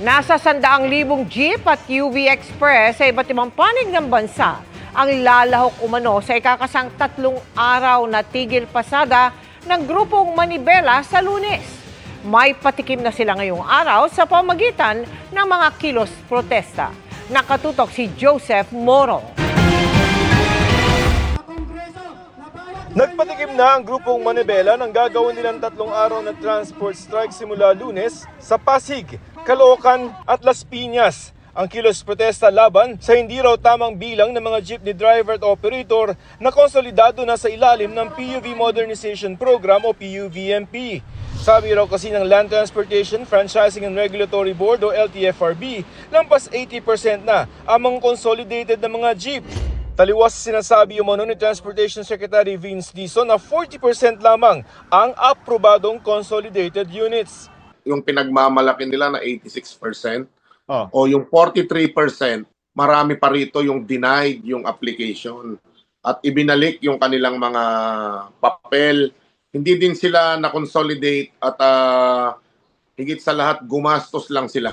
Nasa 100,000 jeep at UV Express sa iba't ibang panig ng bansa ang lalahok umano sa ikakasang 3 araw na tigil pasada ng grupong Manibela sa Lunes. May patikim na sila ngayong araw sa pamagitan ng mga kilos protesta. Nakatutok si Joseph Moro. Nagpatikim na ang grupong Manibela nang gagawin nilang 3 araw na transport strike simula Lunes sa Pasig, Caloocan at Las Piñas. Ang kilos protesta laban sa hindi raw tamang bilang ng mga jeepney driver at operator na konsolidado na sa ilalim ng PUV Modernization Program o PUVMP. Sabi raw kasi ng Land Transportation, Franchising and Regulatory Board o LTFRB, lampas 80% na ang mga consolidated na mga jeep. Taliwas sinasabi umano ni Transportation Secretary Vince Dizon na 40% lamang ang aprobadong consolidated units. Yung pinagmamalaki nila na 86% o yung 43%, marami pa rito yung denied yung application at ibinalik yung kanilang mga papel. Hindi din sila na-consolidate at higit sa lahat gumastos lang sila.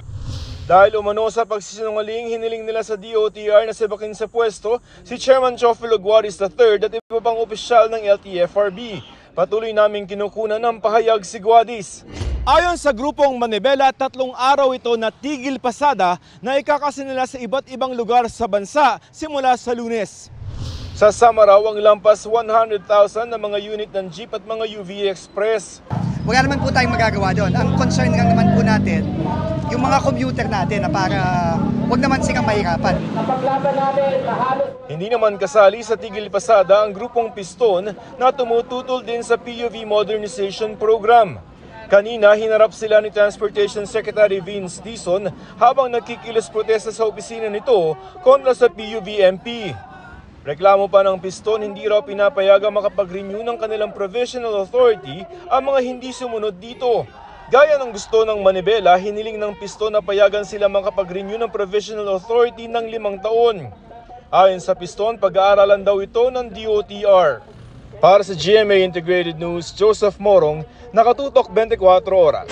Dahil umano sa pagsisinungaling, hiniling nila sa DOTR na sibakin sa pwesto si Chairman Chofilo Guaris III at iba pang opisyal ng LTFRB. Patuloy naming kinukunan ng pahayag si Guaris. Ayon sa grupong Manibela, 3 araw ito na tigil pasada na ikakasin nila sa iba't ibang lugar sa bansa simula sa Lunes. Sa Samaraw, ang lampas 100,000 na mga unit ng jeep at mga UV Express. Wala naman po tayong magagawa doon. Ang concern lang naman po natin, yung mga commuter natin na para wag naman silang mahirapan. Hindi naman kasali sa tigil pasada ang grupong Piston na tumututol din sa PUV Modernization Program. Kanina, hinarap sila ni Transportation Secretary Vince Dizon habang nagkikilos protesta sa opisina nito kontra sa PUVMP. Reklamo pa ng Piston, hindi raw pinapayagang makapag-renew ng kanilang provisional authority ang mga hindi sumunod dito. Gaya ng gusto ng Manibela, hiniling ng Piston na payagan sila makapag-renew ng provisional authority ng 5 taon. Ayon sa Piston, pag-aaralan daw ito ng DOTR. Para sa GMA Integrated News, Joseph Morong, Nakatutok 24 Oras.